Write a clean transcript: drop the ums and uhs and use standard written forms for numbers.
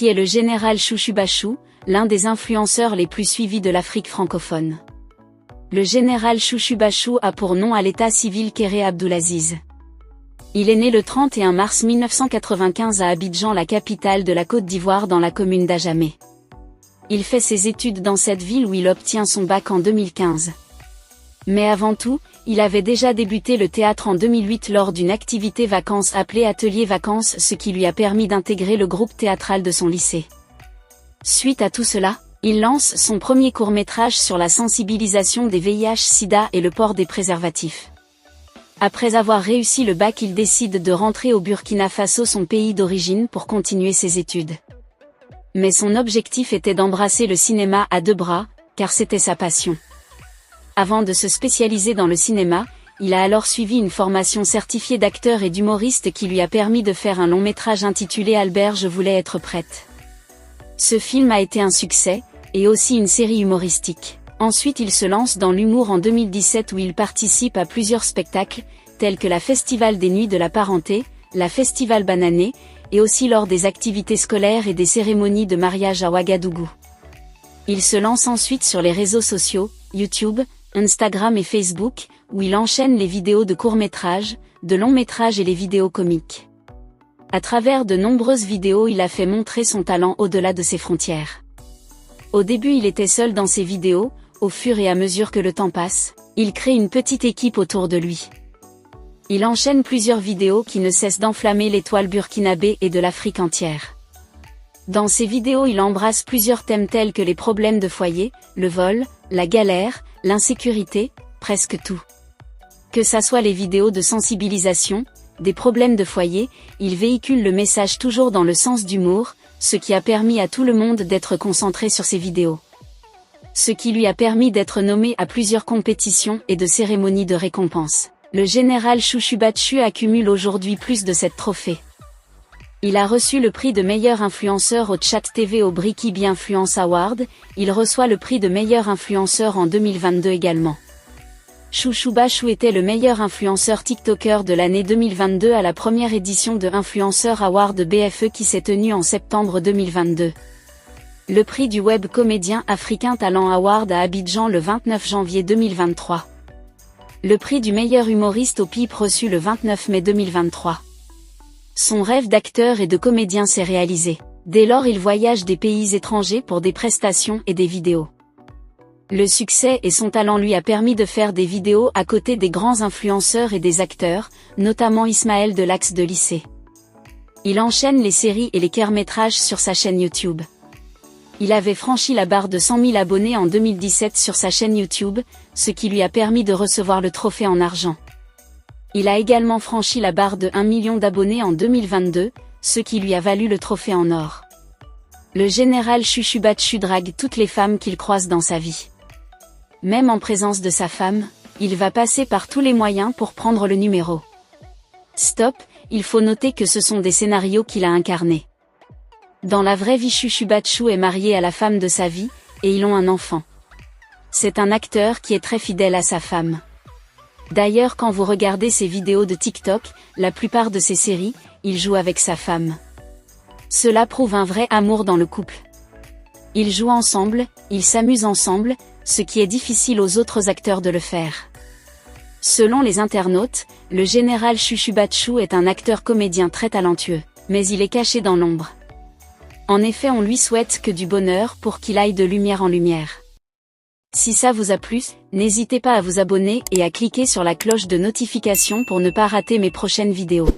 Qui est le général Chouchou Bachou, l'un des influenceurs les plus suivis de l'Afrique francophone. Le général Chouchou Bachou a pour nom à l'état civil Kéré Abdoulaziz. Il est né le 31 mars 1995 à Abidjan, la capitale de la Côte d'Ivoire, dans la commune d'Adjamé. Il fait ses études dans cette ville où il obtient son bac en 2015. Mais avant tout, il avait déjà débuté le théâtre en 2008 lors d'une activité vacances appelée Atelier Vacances, ce qui lui a permis d'intégrer le groupe théâtral de son lycée. Suite à tout cela, il lance son premier court-métrage sur la sensibilisation des VIH/SIDA et le port des préservatifs. Après avoir réussi le bac, il décide de rentrer au Burkina Faso, son pays d'origine, pour continuer ses études. Mais son objectif était d'embrasser le cinéma à deux bras, car c'était sa passion. Avant de se spécialiser dans le cinéma, il a alors suivi une formation certifiée d'acteur et d'humoriste qui lui a permis de faire un long métrage intitulé Albert, je voulais être prête. Ce film a été un succès, et aussi une série humoristique. Ensuite il se lance dans l'humour en 2017 où il participe à plusieurs spectacles, tels que la Festival des Nuits de la Parenté, la Festival Banané, et aussi lors des activités scolaires et des cérémonies de mariage à Ouagadougou. Il se lance ensuite sur les réseaux sociaux, YouTube, Instagram et Facebook, où il enchaîne les vidéos de courts-métrages, de longs-métrages et les vidéos comiques. À travers de nombreuses vidéos, il a fait montrer son talent au-delà de ses frontières. Au début, il était seul dans ses vidéos. Au fur et à mesure que le temps passe, il crée une petite équipe autour de lui. Il enchaîne plusieurs vidéos qui ne cessent d'enflammer l'étoile burkinabé et de l'Afrique entière. Dans ces vidéos, il embrasse plusieurs thèmes tels que les problèmes de foyer, le vol, la galère, l'insécurité, presque tout. Que ça soit les vidéos de sensibilisation, des problèmes de foyer, il véhicule le message toujours dans le sens d'humour, ce qui a permis à tout le monde d'être concentré sur ses vidéos. Ce qui lui a permis d'être nommé à plusieurs compétitions et de cérémonies de récompense. Le général Chouchou Bachou accumule aujourd'hui plus de 7 trophées. Il a reçu le prix de meilleur influenceur au Chat TV au Brikib Influence Award, il reçoit le prix de meilleur influenceur en 2022 également. Chouchou Bachou était le meilleur influenceur TikToker de l'année 2022 à la première édition de Influencer Award BFE qui s'est tenue en septembre 2022. Le prix du web comédien Africain Talent Award à Abidjan le 29 janvier 2023. Le prix du meilleur humoriste au PIP reçu le 29 mai 2023. Son rêve d'acteur et de comédien s'est réalisé. Dès lors, il voyage des pays étrangers pour des prestations et des vidéos. Le succès et son talent lui a permis de faire des vidéos à côté des grands influenceurs et des acteurs, notamment Ismaël Deluxe de Lycée. Il enchaîne les séries et les courts-métrages sur sa chaîne YouTube. Il avait franchi la barre de 100 000 abonnés en 2017 sur sa chaîne YouTube, ce qui lui a permis de recevoir le trophée en argent. Il a également franchi la barre de 1 million d'abonnés en 2022, ce qui lui a valu le trophée en or. Le général Chouchou Bachou drague toutes les femmes qu'il croise dans sa vie. Même en présence de sa femme, il va passer par tous les moyens pour prendre le numéro. Stop, il faut noter que ce sont des scénarios qu'il a incarnés. Dans la vraie vie, Chouchou Bachou est marié à la femme de sa vie, et ils ont un enfant. C'est un acteur qui est très fidèle à sa femme. D'ailleurs, quand vous regardez ses vidéos de TikTok, la plupart de ses séries, il joue avec sa femme. Cela prouve un vrai amour dans le couple. Ils jouent ensemble, ils s'amusent ensemble, ce qui est difficile aux autres acteurs de le faire. Selon les internautes, le général Chouchou Bachou est un acteur-comédien très talentueux, mais il est caché dans l'ombre. En effet, on lui souhaite que du bonheur pour qu'il aille de lumière en lumière. Si ça vous a plu, n'hésitez pas à vous abonner et à cliquer sur la cloche de notification pour ne pas rater mes prochaines vidéos.